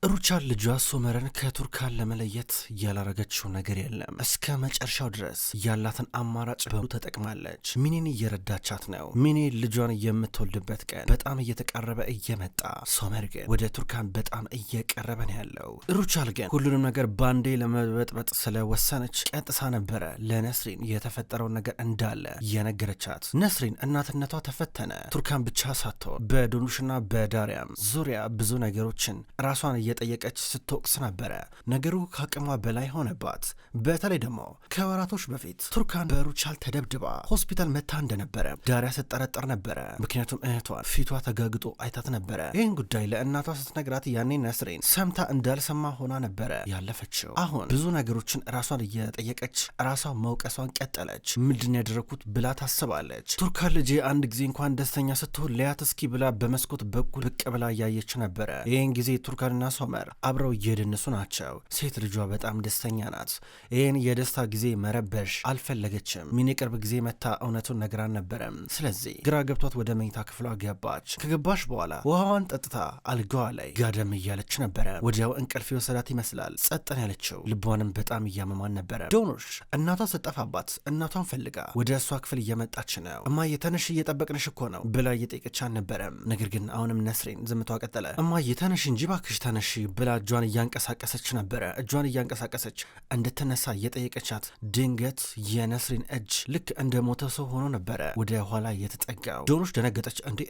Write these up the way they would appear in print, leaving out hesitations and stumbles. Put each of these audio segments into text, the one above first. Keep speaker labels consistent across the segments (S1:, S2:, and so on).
S1: ሩቻል ልጇ ሶመርን ከቱርካን ለመለየት ያላረገችው ነገር የለም። እስከ መጨረሻው ድረስ ያላትን አማራጭ በሙሉ ተጠቅማለች። ሚኔን እየረዳቻት ነው። ሚኔ ልጇን የምትወልድበት ቀን በጣም እየተቃረበ እየመጣ፣ ሶመር ግን ወደ ቱርካን በጣም እየቀረበ ነው ያለው። ሩቻል ግን ሁሉንም ነገር ባንዴ ለመበጥበጥ ስለወሰነች ቀጥታ ነበረ ለነስሪን የተፈጠረውን ነገር እንዳለ የነገረቻት። ነስሪን እናትነቷ ተፈተነ። ቱርካን ብቻ ሳትሆን በዶኑሽና በዳሪያም ዙሪያ ብዙ ነገሮችን ራሷን እየጠየቀች ስትወቅስ ነበረ። ነገሩ ከአቅሟ በላይ ሆነባት። በተለይ ደግሞ ከወራቶች በፊት ቱርካን በሩቻል ተደብድባ ሆስፒታል መታ እንደነበረ ዳሪያ ስትጠረጠር ነበረ። ምክንያቱም እህቷን ፊቷ ተጋግጦ አይታት ነበረ። ይህን ጉዳይ ለእናቷ ስትነግራት ያኔ ነስሪን ሰምታ እንዳልሰማ ሆና ነበረ ያለፈችው። አሁን ብዙ ነገሮችን ራሷን እየጠየቀች ራሷ መውቀሷን ቀጠለች። ምንድን ያደረኩት ብላ ታስባለች። ቱርካን ልጄ አንድ ጊዜ እንኳን ደስተኛ ስትሆን ሊያት እስኪ ብላ በመስኮት በኩል ብቅ ብላ እያየች ነበረ። ይህን ጊዜ ቱርካንና ሶመር አብረው እየደነሱ ናቸው። ሴት ልጇ በጣም ደስተኛ ናት። ይህን የደስታ ጊዜ መረበሽ አልፈለገችም። ሚኔ ቅርብ ጊዜ መታ እውነቱን ነግራን ነበረም። ስለዚህ ግራ ገብቷት ወደ መኝታ ክፍሏ ገባች። ከገባች በኋላ ውሃዋን ጠጥታ አልጋዋ ላይ ጋደም እያለች ነበረ። ወዲያው እንቅልፍ የወሰዳት ይመስላል። ጸጥን ያለችው ልቧንም በጣም እያመማን ነበረ። ዶኑሽ እናቷ ስጠፋባት እናቷን ፈልጋ ወደ እሷ ክፍል እየመጣች ነው። እማዬ ተነሽ እየጠበቅንሽ እኮ ነው ብላ እየጠየቀቻት ነበረ። ነገር ግን አሁንም ነስሪን ዝምቷ ቀጠለ። እማዬ ተነሽ እንጂ ባክሽ ተነሽ ብላ እጇን እያንቀሳቀሰች ነበረ። እጇን እያንቀሳቀሰች እንድትነሳ እየጠየቀቻት ድንገት የነስሪን እጅ ልክ እንደ ሞተ ሰው ሆኖ ነበረ ወደ ኋላ የተጠጋው። ዶኑሽ ደነገጠች። እንዴ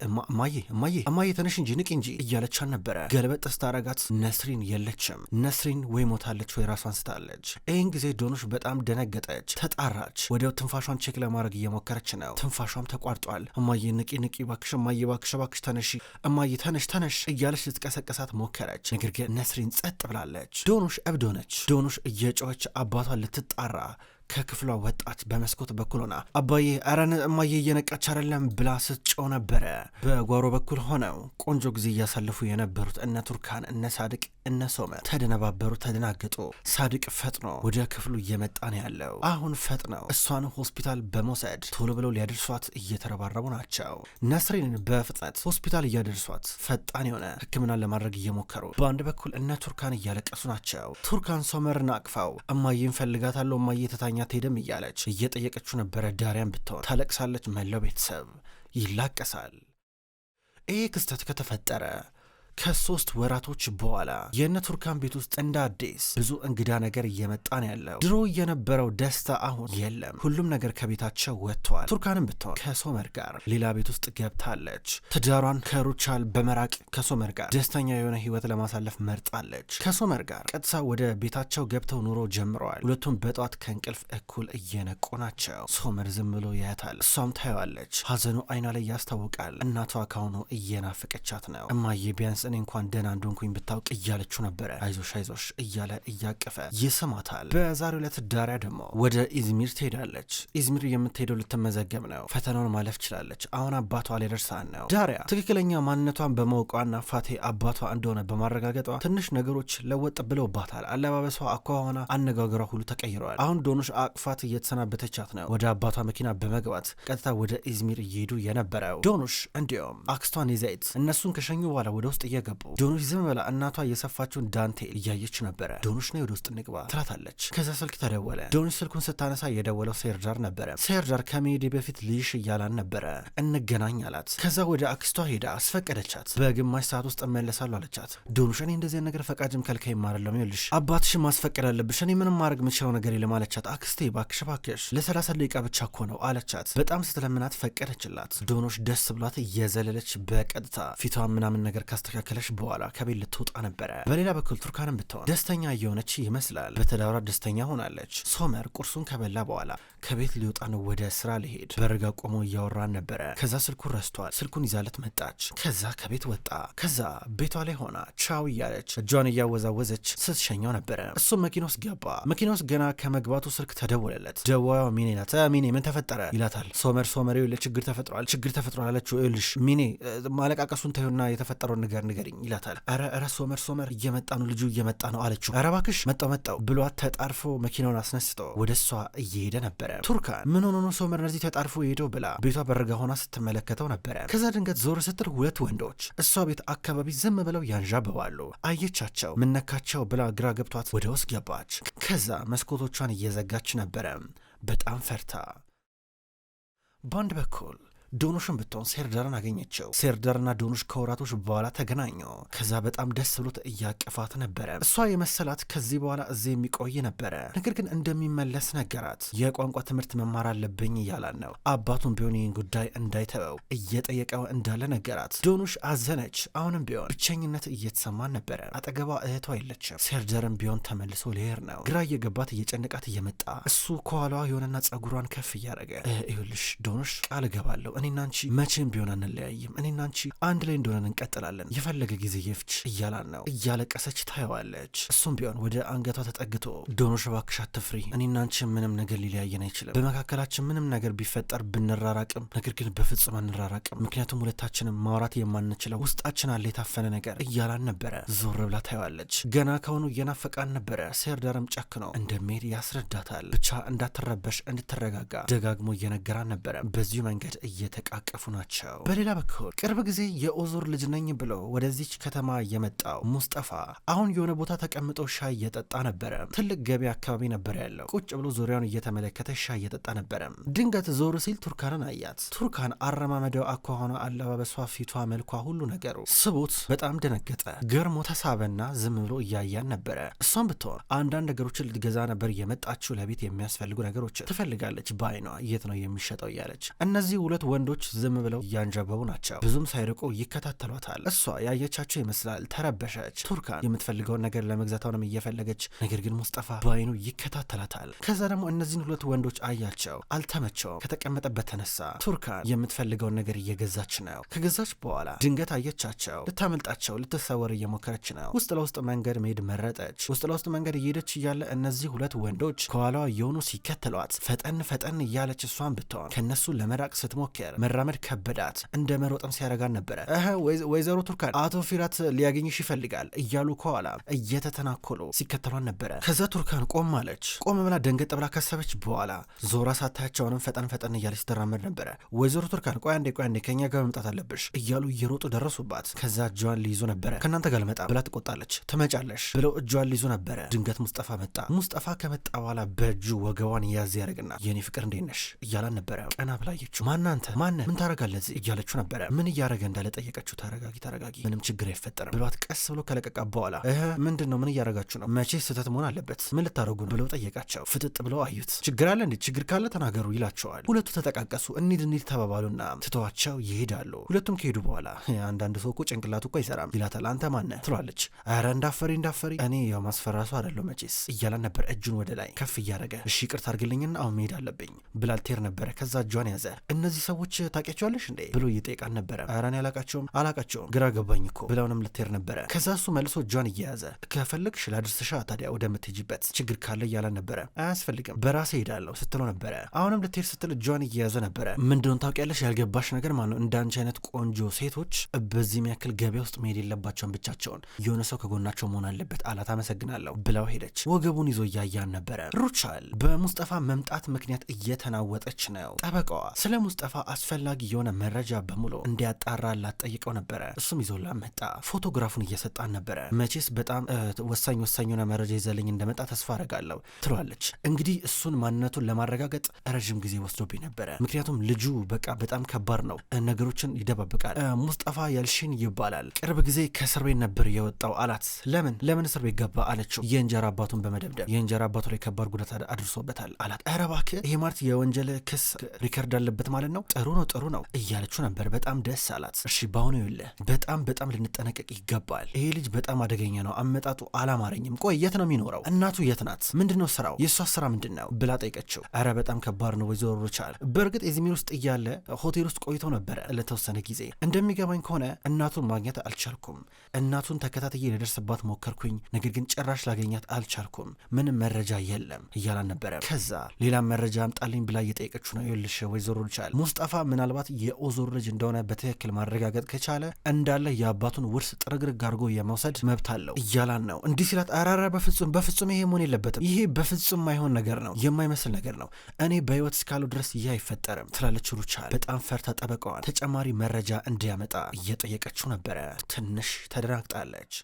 S1: እማዬ ተነሽ እንጂ ንቂ እንጂ እያለቻን ነበረ። ገልበጥ ስታረጋት ነስሪን የለችም። ነስሪን ወይ ሞታለች ወይ ራሷን ስታለች። ይህን ጊዜ ዶኑሽ በጣም ደነገጠች፣ ተጣራች። ወዲያው ትንፋሿን ቼክ ለማድረግ እየሞከረች ነው። ትንፋሿም ተቋርጧል። እማዬ ንቂ ባክሽ፣ እማዬ ባክሽ ተነሺ፣ እማዬ ተነሽ እያለች ልትቀሰቀሳት ሞከረች። ነገር ግን ነስሪን ጸጥ ብላለች። ዶኑሽ እብድ ሆነች። ዶኑሽ እየጮኸች አባቷን ልትጣራ ከክፍሏ ወጣች። በመስኮት በኩል ሆና አባዬ አረን እማዬ እየነቃች አይደለም ብላ ስትጮህ ነበረ። በጓሮ በኩል ሆነው ቆንጆ ጊዜ እያሳለፉ የነበሩት እነ ቱርካን፣ እነ ሳድቅ፣ እነ ሶመር ተደነባበሩ፣ ተደናገጡ። ሳድቅ ፈጥኖ ወደ ክፍሉ እየመጣ ነው ያለው። አሁን ፈጥነው እሷን ሆስፒታል በመውሰድ ቶሎ ብለው ሊያደርሷት እየተረባረቡ ናቸው። ነስሪንን በፍጥነት ሆስፒታል እያደርሷት ፈጣን የሆነ ሕክምናን ለማድረግ እየሞከሩ፣ በአንድ በኩል እነ ቱርካን እያለቀሱ ናቸው። ቱርካን ሶመርን አቅፋው እማዬን ፈልጋታለሁ እማዬ ተታኛ ትሄድም እያለች እየጠየቀችው ነበረ። ዳሪያን ብትሆን ታለቅሳለች። መላው ቤተሰብ ይላቀሳል። ይህ ክስተት ከተፈጠረ ከ3 ወራቶች በኋላ የነ ቱርካን ቤት ውስጥ እንደ አዲስ ብዙ እንግዳ ነገር እየመጣ ነው ያለው። ድሮ የነበረው ደስታ አሁን የለም። ሁሉም ነገር ከቤታቸው ወጥቷል። ቱርካንም ብትሆን ከሶመር ጋር ሌላ ቤት ውስጥ ገብታለች። ትዳሯን ከሩቻል በመራቅ ከሶመር ጋር ደስተኛ የሆነ ህይወት ለማሳለፍ መርጣለች። ከሶመር ጋር ቀጥታ ወደ ቤታቸው ገብተው ኑሮ ጀምረዋል። ሁለቱም በጠዋት ከእንቅልፍ እኩል እየነቁ ናቸው። ሶመር ዝም ብሎ ያያታል። እሷም ታየዋለች። ሀዘኑ አይኗ ላይ ያስታውቃል። እናቷ ካሁኑ እየናፈቀቻት ነው። እማዬ ቢያንስ እኔ እንኳን ደህና እንደሆንኩኝ ብታውቅ እያለችው ነበረ። አይዞሽ እያለ እያቀፈ ይስማታል። በዛሬው ዕለት ዳሪያ ደግሞ ወደ ኢዝሚር ትሄዳለች። ኢዝሚር የምትሄደው ልትመዘገብ ነው። ፈተናውን ማለፍ ችላለች። አሁን አባቷ ላይ ደርሳን ነው። ዳሪያ ትክክለኛ ማንነቷን በማወቋና ፋቴ አባቷ እንደሆነ በማረጋገጧ ትንሽ ነገሮች ለወጥ ብለውባታል። አለባበሷ፣ አኳኋኗ፣ አነጋገሯ ሁሉ ተቀይረዋል። አሁን ዶኑሽ አቅፋት እየተሰናበተቻት ነው። ወደ አባቷ መኪና በመግባት ቀጥታ ወደ ኢዝሚር እየሄዱ የነበረው ዶኑሽ እንዲሁም አክስቷን ይዘይት እነሱን ከሸኙ በኋላ ወደ ውስጥ እየገቡ ዶኑሽ ዝም ብላ እናቷ የሰፋችውን ዳንቴል እያየች ነበረ። ዶኑሽ ነው ወደ ውስጥ እንግባ ትላታለች። ከዛ ስልክ ተደወለ። ዶኑሽ ስልኩን ስታነሳ የደወለው ሴርዳር ነበረ። ሴርዳር ከመሄዴ በፊት ልይሽ እያላን ነበረ፣ እንገናኝ አላት። ከዛ ወደ አክስቷ ሄዳ አስፈቀደቻት። በግማሽ ሰዓት ውስጥ እመለሳለሁ አለቻት። ዶኑሽ እኔ እንደዚህ ነገር ፈቃጅም ከልካይም አይደለም፣ ይኸውልሽ አባትሽ ማስፈቀድ አለብሽ፣ እኔ ምንም ማድረግ የምችለው ነገር የለም አለቻት። አክስቴ ባክሽ ለ30 ደቂቃ ብቻ እኮ ነው አለቻት። በጣም ስትለምናት ፈቀደችላት። ዶኑሽ ደስ ብሏት እየዘለለች በቀጥታ ፊቷን ምናምን ነገር ካስተካከለች በኋላ ከቤት ልትወጣ ነበረ። በሌላ በኩል ቱርካንም ብትሆን ደስተኛ እየሆነች ይመስላል። በትዳሯ ደስተኛ ሆናለች። ሶመር ቁርሱን ከበላ በኋላ ከቤት ሊወጣ ነው፣ ወደ ስራ ሊሄድ በርጋ ቆሞ እያወራን ነበረ። ከዛ ስልኩን ረስቷል። ስልኩን ይዛለት መጣች። ከዛ ከቤት ወጣ። ከዛ ቤቷ ላይ ሆና ቻው እያለች እጇን እያወዛወዘች ስትሸኘው ነበረ። እሱም መኪና ውስጥ ገባ። መኪና ውስጥ ገና ከመግባቱ ስልክ ተደወለለት። ደዋያው ሚኔ ናት። ሚኔ ምን ተፈጠረ ይላታል። ሶመር ይኸውልህ ችግር ተፈጥሯል አለችው። ይኸውልሽ ሚኔ ማለቃቀሱን ተይውና የተፈጠረውን ነገር ንገሪኝ ይላታል። ኧረ ሶመር እየመጣ ነው ልጁ እየመጣ ነው አለችው። ኧረ እባክሽ መጣው ብሏት ተጣርፎ መኪናውን አስነስቶ ወደ እሷ እየሄደ ነበረ። ቱርካን ምን ሆኖ ነው ሶመር እነዚህ ተጣርፎ ሄደው ብላ ቤቷ በርጋ ሆና ስትመለከተው ነበረ። ከዛ ድንገት ዞር ስትል ሁለት ወንዶች እሷ ቤት አካባቢ ዝም ብለው ያንዣብባሉ። አየቻቸው። ምነካቸው ብላ ግራ ገብቷት ወደ ውስጥ ገባች። ከዛ መስኮቶቿን እየዘጋች ነበረ በጣም ፈርታ። በአንድ በኩል ዶኑሽን ብትሆን ሴርዳርን አገኘችው። ሴርዳርና ዶኑሽ ከወራቶች በኋላ ተገናኙ። ከዛ በጣም ደስ ብሎት እያቀፋት ነበረ። እሷ የመሰላት ከዚህ በኋላ እዚህ የሚቆይ ነበረ። ነገር ግን እንደሚመለስ ነገራት። የቋንቋ ትምህርት መማር አለብኝ እያላን ነው። አባቱን ቢሆን ይህን ጉዳይ እንዳይተወው እየጠየቀው እንዳለ ነገራት። ዶኑሽ አዘነች። አሁንም ቢሆን ብቸኝነት እየተሰማን ነበረ። አጠገቧ እህቷ የለችም። ሴርዳርም ቢሆን ተመልሶ ሊሄድ ነው። ግራ እየገባት እየጨነቃት እየመጣ እሱ ከኋላዋ የሆነና ጸጉሯን ከፍ እያደረገ ይኸውልሽ ዶኑሽ ቃል እገባለሁ እኔና አንቺ መቼም ቢሆን አንለያይም። እኔና አንቺ አንድ ላይ እንደሆነን እንቀጥላለን። የፈለገ ጊዜ ይፍች እያላን ነው። እያለቀሰች ታየዋለች። እሱም ቢሆን ወደ አንገቷ ተጠግቶ ዶኑሽ እባክሽ አትፍሪ፣ እኔና አንቺ ምንም ነገር ሊለያየን አይችልም። በመካከላችን ምንም ነገር ቢፈጠር ብንራራቅም፣ ነገር ግን በፍጹም አንራራቅም። ምክንያቱም ሁለታችንም ማውራት የማንችለው ውስጣችን አለ የታፈነ ነገር እያላን ነበረ። ዞር ብላ ታየዋለች። ገና ከሆኑ እየናፈቃን ነበረ። ሴርዳርም ጨክኖ እንደሚሄድ ያስረዳታል። ብቻ እንዳትረበሽ እንድትረጋጋ ደጋግሞ እየነገራን ነበረ። በዚሁ መንገድ እየተቃቀፉ ናቸው። በሌላ በኩል ቅርብ ጊዜ የኦዞር ልጅ ነኝ ብሎ ወደዚች ከተማ የመጣው ሙስጠፋ አሁን የሆነ ቦታ ተቀምጦ ሻይ እየጠጣ ነበረ። ትልቅ ገበያ አካባቢ ነበር ያለው። ቁጭ ብሎ ዙሪያውን እየተመለከተ ሻይ እየጠጣ ነበረ። ድንገት ዞር ሲል ቱርካንን አያት። ቱርካን አረማመደው፣ አኳኋኗ፣ አለባበሷ፣ ፊቷ፣ መልኳ፣ ሁሉ ነገሩ ስቦት በጣም ደነገጠ። ገርሞ ተሳበና ዝም ብሎ እያያን ነበረ። እሷም ብትሆን አንዳንድ ነገሮችን ልትገዛ ነበር የመጣችው። ለቤት የሚያስፈልጉ ነገሮችን ትፈልጋለች። በአይኗ የት ነው የሚሸጠው እያለች። እነዚህ ሁለት ወንዶች ዝም ብለው እያንዣበቡ ናቸው። ብዙም ሳይርቁ ይከታተሏታል። እሷ ያየቻቸው ይመስላል። ተረበሸች። ቱርካን የምትፈልገውን ነገር ለመግዛቷንም እየፈለገች፣ ነገር ግን ሙስጠፋ በአይኑ ይከታተላታል። ከዛ ደግሞ እነዚህን ሁለት ወንዶች አያቸው። አልተመቸውም። ከተቀመጠበት ተነሳ። ቱርካን የምትፈልገውን ነገር እየገዛች ነው። ከገዛች በኋላ ድንገት አየቻቸው። ልታመልጣቸው ልትሰወር እየሞከረች ነው። ውስጥ ለውስጥ መንገድ መሄድ መረጠች። ውስጥ ለውስጥ መንገድ እየሄደች እያለ እነዚህ ሁለት ወንዶች ከኋላዋ የሆኑ ሲከተሏት ፈጠን እያለች እሷን ብትሆን ከነሱ ለመራቅ ስትሞክር መራመድ ከበዳት። እንደ መሮጥም ሲያረጋን ነበረ። ወይዘሮ ቱርካን አቶ ፊራት ሊያገኝሽ ይፈልጋል እያሉ ከኋላ እየተተናኮሉ ሲከተሏን ነበረ። ከዛ ቱርካን ቆም አለች። ቆም ብላ ደንገጥ ብላ ከሰበች በኋላ ዞራ ሳታያቸውንም ፈጠን እያለች ስትራመድ ነበረ። ወይዘሮ ቱርካን ቆይ አንዴ ከኛ ጋር መምጣት አለብሽ እያሉ እየሮጡ ደረሱባት። ከዛ እጇን ሊይዙ ነበረ። ከእናንተ ጋር ልመጣ ብላ ትቆጣለች። ትመጫለሽ ብለው እጇን ሊይዙ ነበረ። ድንገት ሙስጠፋ መጣ። ሙስጠፋ ከመጣ በኋላ በእጁ ወገቧን ያዝ ያደርግና የኔ ፍቅር እንዴት ነሽ እያላን ነበረ። ቀና ብላየችው። ማነ ምን ታረጋለህ እዚህ እያለችው ነበረ። ምን እያረገ እንዳለ ጠየቀችው። ተረጋጊ ምንም ችግር አይፈጠርም ብሏት ቀስ ብሎ ከለቀቃ በኋላ ምንድን ነው ምን እያረጋችሁ ነው? መቼ ስህተት መሆን አለበት ምን ልታረጉ ነው ብለው ጠየቃቸው። ፍጥጥ ብለው አዩት። ችግር አለ እንዴ? ችግር ካለ ተናገሩ ይላቸዋል። ሁለቱ ተጠቃቀሱ። እንሂድ ተባባሉና ትተዋቸው ይሄዳሉ። ሁለቱም ከሄዱ በኋላ አንዳንድ ሰው እኮ ጭንቅላቱ እኮ አይሰራም ይላታል። አንተ ማነህ ትሏለች። ኧረ እንዳፈሪ እኔ ያው ማስፈራሱ አይደለሁ መቼስ እያላን ነበር። እጁን ወደ ላይ ከፍ እያደረገ እሺ ይቅርታ አድርግልኝና አሁን መሄድ አለብኝ ብላ ልትሄድ ነበረ። ከዛ እጇን ያዘ። እነዚህ ሰዎች ታውቂያቸዋለሽ እንዴ ብሎ እየጠየቃን ነበረ። ኧረ እኔ አላቃቸውም ግራ ገባኝ እኮ ብለውንም ልትሄድ ነበረ። ከዛ እሱ መልሶ እጇን እየያዘ ከፈለግሽ ላድርስሻ ታዲያ ወደምትሄጂበት ችግር ካለ እያላን ነበረ። አያስፈልግም በራሴ ሄዳለሁ ስትለው ነበረ። አሁንም ልትሄድ ስትል እጇን እየያዘ ነበረ። ምንድነው ታውቂያለሽ ያልገባሽ ነገር ማለት ነው እንዳንቺ አይነት ቆንጆ ሴቶች በዚህ የሚያክል ገበያ ውስጥ መሄድ የለባቸውን ብቻቸውን የሆነ ሰው ከጎናቸው መሆን አለበት አላት። አመሰግናለሁ ብለው ሄደች። ወገቡን ይዞ እያያን ነበረ። ሩቻል በሙስጠፋ መምጣት ምክንያት እየተናወጠች ነው። ጠበቃዋ ስለ ሙስጠፋ አስፈላጊ የሆነ መረጃ በሙሉ እንዲያጣራላት ጠይቀው ነበረ። እሱም ይዞላ መጣ። ፎቶግራፉን እየሰጣን ነበረ። መቼስ በጣም ወሳኝ የሆነ መረጃ ይዘልኝ እንደመጣ ተስፋ አረጋለሁ ትለዋለች። እንግዲህ እሱን ማንነቱን ለማረጋገጥ ረዥም ጊዜ ወስዶብኝ ነበረ። ምክንያቱም ልጁ በቃ በጣም ከባድ ነው፣ ነገሮችን ይደባብቃል። ሙስጠፋ ያልሽን ይባላል። ቅርብ ጊዜ ከእስር ቤት ነበር የወጣው አላት። ለምን እስር ቤት ገባ አለችው። የእንጀራ አባቱን በመደብደብ የእንጀራ አባቱ ላይ ከባድ ጉዳት አድርሶበታል አላት። ኧረ እባክህ ይሄ ማለት የወንጀል ክስ ሪከርድ አለበት ማለት ነው። ጥሩ ነው እያለችው ነበር። በጣም ደስ አላት። እሺ በአሁኑ ይኸውልህ በጣም ልንጠነቀቅ ይገባል። ይሄ ልጅ በጣም አደገኛ ነው። አመጣጡ አላማረኝም። ቆይ የት ነው የሚኖረው? እናቱ የት ናት? ምንድነው ስራው? የእሷ ስራ ምንድን ነው ብላ ጠይቀችው። ኧረ በጣም ከባድ ነው ወይዘሮ ሩቻል። በእርግጥ ኢዝሚር ውስጥ እያለ ሆቴል ውስጥ ቆይቶ ነበረ ለተወሰነ ጊዜ። እንደሚገባኝ ከሆነ እናቱን ማግኘት አልቻልኩም። እናቱን ተከታትዬ ልደርስባት ሞከርኩኝ፣ ነገር ግን ጭራሽ ላገኛት አልቻልኩም። ምንም መረጃ የለም እያላን ነበረ። ከዛ ሌላ መረጃ አምጣልኝ ብላ እየጠየቀችው ነው። ይኸውልሽ ወይዘሮ ሩቻል ሙስጠፋ ሙስጠፋ ምናልባት የኦዞር ልጅ እንደሆነ በትክክል ማረጋገጥ ከቻለ እንዳለ የአባቱን ውርስ ጥርግርግ አድርጎ የመውሰድ መብት አለው እያላን ነው። እንዲህ ሲላት አራራ በፍጹም ይሄ መሆን የለበትም፣ ይሄ በፍጹም ማይሆን ነገር ነው፣ የማይመስል ነገር ነው፣ እኔ በህይወት እስካለው ድረስ ይህ አይፈጠርም ትላለች ሩቻል። በጣም ፈርታ ጠበቃዋን ተጨማሪ መረጃ እንዲያመጣ እየጠየቀችው ነበረ። ትንሽ ተደናግጣለች።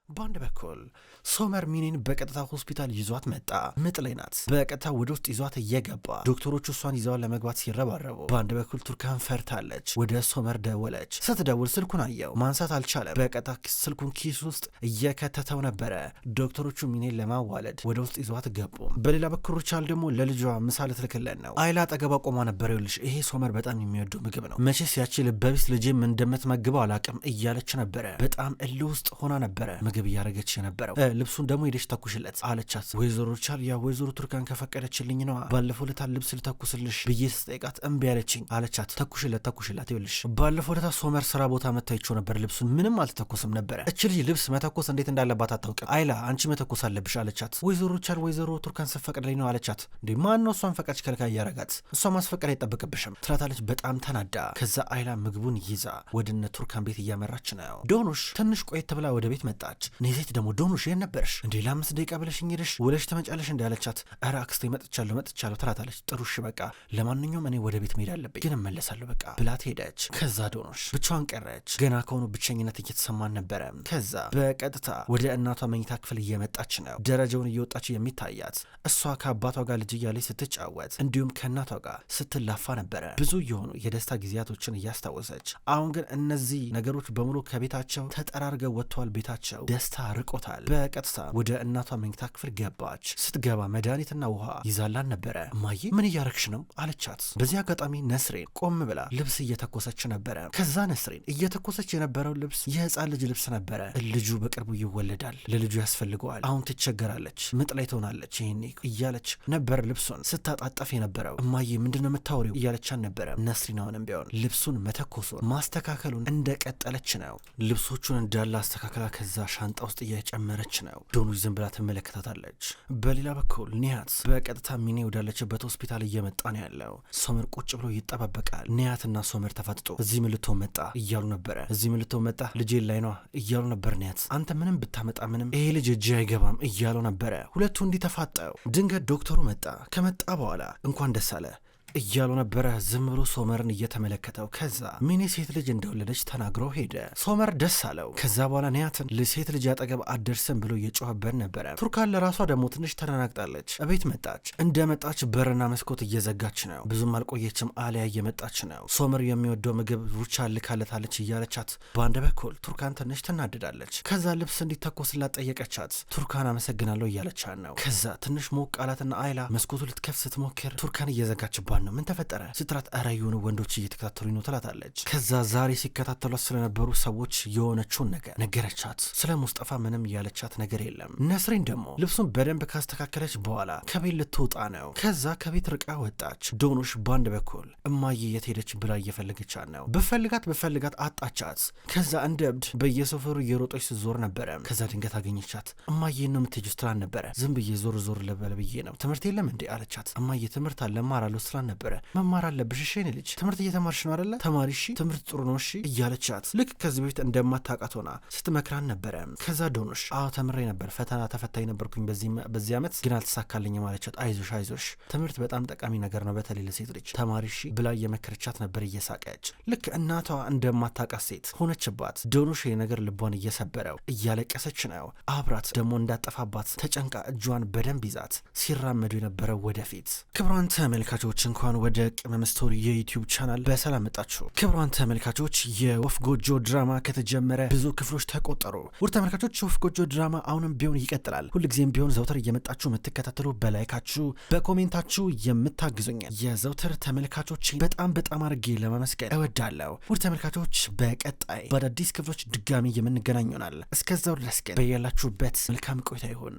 S1: በአንድ በኩል ሶመር ሚኒን በቀጥታ ሆስፒታል ይዟት መጣ። ምጥ ላይ ናት። በቀጥታ ወደ ውስጥ ይዟት እየገባ ዶክተሮቹ እሷን ይዘዋን ለመግባት ሲረባረቡ፣ በአንድ በኩል ቱርካን ፈርታለች። ወደ ሶመር ደወለች። ስትደውል ስልኩን አየው፣ ማንሳት አልቻለም። በቀጥታ ስልኩን ኪስ ውስጥ እየከተተው ነበረ። ዶክተሮቹ ሚኒን ለማዋለድ ወደ ውስጥ ይዟት ገቡ። በሌላ በኩል ሩቻል ደግሞ ለልጇ ምሳ ልትልክለን ነው። አይላ አጠገቧ ቆማ ነበር። ይኸውልሽ ይሄ ሶመር በጣም የሚወደው ምግብ ነው፣ መቼስ ያቺ ልበቢስ ልጄም እንደምትመግበው አላቅም እያለች ነበረ። በጣም እልህ ውስጥ ሆና ነበረ ምግብ እያረገች የነበረው። ልብሱን ደግሞ ሄደች ተኩሽለት አለቻት። ወይዘሮ ቻል ያ ወይዘሮ ቱርካን ከፈቀደችልኝ ነው ባለፈው ለታ ልብስ ልተኩስልሽ ብዬ ስጠይቃት እምቢ አለችኝ አለቻት። ተኩሽለት ይኸውልሽ ባለፈው ለታ ሶመር ስራ ቦታ መታይቸው ነበር፣ ልብሱን ምንም አልተተኮስም ነበረ። እች ልጅ ልብስ መተኮስ እንዴት እንዳለባት አታውቅም። አይላ አንቺ መተኮስ አለብሽ አለቻት። ወይዘሮ ቻል ወይዘሮ ቱርካን ስፈቀድልኝ ነው አለቻት። እንዴ ማን ነው እሷን ፈቃጅ ከልካይ እያረጋት? እሷ ማስፈቀድ አይጠበቅብሽም ትላታለች በጣም ተናዳ። ከዛ አይላ ምግቡን ይዛ ወደነ ቱርካን ቤት እያመራች ነው። ዶኑሽ ትንሽ ቆየት ብላ ወደ ቤት መጣች። ኔዜት ደግሞ ዶኑሽ የት ነበርሽ እንዴ? ለ5 ደቂቃ ብለሽኝ ሄደሽ ውለሽ ተመጫለሽ እንዳለቻት፣ ኧረ አክስቴ መጥቻለሁ ትላታለች። ጥሩሽ በቃ ለማንኛውም እኔ ወደ ቤት መሄድ አለብኝ ግን እመለሳለሁ በቃ ብላት ሄደች። ከዛ ዶኑሽ ብቻዋን ቀረች። ገና ከሆኑ ብቸኝነት እየተሰማን ነበረ። ከዛ በቀጥታ ወደ እናቷ መኝታ ክፍል እየመጣች ነው። ደረጃውን እየወጣች የሚታያት እሷ ከአባቷ ጋር ልጅ እያለች ስትጫወት እንዲሁም ከእናቷ ጋር ስትላፋ ነበረ። ብዙ የሆኑ የደስታ ጊዜያቶችን እያስታወሰች፣ አሁን ግን እነዚህ ነገሮች በሙሉ ከቤታቸው ተጠራርገው ወጥተዋል። ቤታቸው ደስታ ርቆታል። በቀጥታ ወደ እናቷ መኝታ ክፍል ገባች። ስትገባ መድኃኒትና ውሃ ይዛላን ነበረ። እማዬ ምን እያረግሽ ነው አለቻት። በዚህ አጋጣሚ ነስሬን ቆም ብላ ልብስ እየተኮሰች ነበረ። ከዛ ነስሬን እየተኮሰች የነበረው ልብስ የህፃን ልጅ ልብስ ነበረ። ልጁ በቅርቡ ይወለዳል፣ ለልጁ ያስፈልገዋል፣ አሁን ትቸገራለች፣ ምጥ ላይ ትሆናለች ይሄኔ እያለች ነበር ልብሱን ስታጣጠፍ የነበረው። እማዬ ምንድነው የምታወሪው እያለቻን ነበረ። ነስሪን አሁንም ቢሆን ልብሱን መተኮሱን ማስተካከሉን እንደቀጠለች ነው። ልብሶቹን እንዳለ አስተካከላ ከዛ ሻንጣ ውስጥ እየጨመረች ነው። ዶኑ ዝም ብላ ትመለከታታለች። በሌላ በኩል ኒያት በቀጥታ ሚኔ ወዳለችበት ሆስፒታል እየመጣ ነው ያለው። ሶመር ቁጭ ብሎ ይጠባበቃል። ኒያትና ሶመር ተፋጥጦ እዚህ ምልቶ መጣ እያሉ ነበረ። እዚህ ምልቶ መጣ ልጄ ላይ ነው እያሉ ነበር። ኒያት አንተ ምንም ብታመጣ ምንም ይሄ ልጅ እጅ አይገባም እያሉ ነበረ። ሁለቱ እንዲተፋጠው ድንገት ዶክተሩ መጣ። ከመጣ በኋላ እንኳን ደስ አለ እያሉ ነበረ። ዝም ብሎ ሶመርን እየተመለከተው ከዛ ሚኔ ሴት ልጅ እንደወለደች ተናግሮ ሄደ። ሶመር ደስ አለው። ከዛ በኋላ ኒያትን ሴት ልጅ አጠገብ አደርስም ብሎ እየጮኸበት ነበረ። ቱርካን ለራሷ ደግሞ ትንሽ ተናናቅጣለች። እቤት መጣች። እንደመጣች በርና መስኮት እየዘጋች ነው። ብዙም አልቆየችም። አሊያ እየመጣች ነው። ሶመር የሚወደው ምግብ ሩቻ ልካለታለች እያለቻት፣ በአንድ በኩል ቱርካን ትንሽ ትናድዳለች። ከዛ ልብስ እንዲተኮስላት ጠየቀቻት። ቱርካን አመሰግናለሁ እያለቻት ነው። ከዛ ትንሽ ሞቅ ቃላትና አይላ መስኮቱ ልትከፍት ስትሞክር ቱርካን እየዘጋችባት ነው። ምን ተፈጠረ ስትላት፣ ኧረ የሆኑ ወንዶች እየተከታተሉኝ ነው ትላታለች። ከዛ ዛሬ ሲከታተሏት ስለነበሩ ሰዎች የሆነችውን ነገር ነገረቻት። ስለ ሙስጠፋ ምንም ያለቻት ነገር የለም። ነስሪን ደግሞ ልብሱን በደንብ ካስተካከለች በኋላ ከቤት ልትወጣ ነው። ከዛ ከቤት ርቃ ወጣች። ዶኑሽ ባንድ በኩል እማዬ የት ሄደች ብላ እየፈለገቻት ነው። በፈልጋት አጣቻት። ከዛ እንደ እብድ በየሰፈሩ እየሮጠች ስትዞር ነበረ። ከዛ ድንገት አገኘቻት። እማዬ ነው የምትሄጂው ስትላት ነበረ። ዝም ብዬ ዞር ልበል ብዬ ነው። ትምህርት የለም እንዴ አለቻት። እማዬ ትምህርት አለ እማራለሁ ስትላት ነበረ። መማር አለብሽ እሺ የኔ ልጅ ትምህርት እየተማርሽ ነው አይደለ? ተማሪ እሺ፣ ትምህርት ጥሩ ነው እሺ እያለቻት ልክ ከዚህ በፊት እንደማታውቃት ሆና ስትመክራን ነበረ። ከዛ ዶኑሽ አዎ ተምሬ ነበር፣ ፈተና ተፈታኝ ነበርኩኝ በዚህ ዓመት ግን አልተሳካልኝም አለቻት። አይዞሽ ትምህርት በጣም ጠቃሚ ነገር ነው በተለይ ለሴት ልጅ ተማሪ እሺ ብላ እየመከረቻት ነበር እየሳቀች። ልክ እናቷ እንደማታውቃት ሴት ሆነችባት። ዶኑሽ ነገር ልቧን እየሰበረው እያለቀሰች ነው። አብራት ደግሞ እንዳጠፋባት ተጨንቃ እጇን በደንብ ይዛት ሲራመዱ የነበረው ወደፊት። ክብሯን ተመልካቾች እንኳን ወደ ቅመም ስቶሪ የዩቲዩብ ቻናል በሰላም መጣችሁ። ክብሯን ተመልካቾች የወፍ ጎጆ ድራማ ከተጀመረ ብዙ ክፍሎች ተቆጠሩ። ውድ ተመልካቾች የወፍ ጎጆ ድራማ አሁንም ቢሆን ይቀጥላል። ሁልጊዜም ቢሆን ዘውትር እየመጣችሁ የምትከታተሉ በላይካችሁ በኮሜንታችሁ የምታግዙኝ የዘውትር ተመልካቾች በጣም አድርጌ ለማመስገን እወዳለሁ። ውድ ተመልካቾች በቀጣይ በአዳዲስ ክፍሎች ድጋሚ የምንገናኝ ይሆናል። እስከዛው ድረስ ግን በያላችሁበት መልካም ቆይታ ይሁን።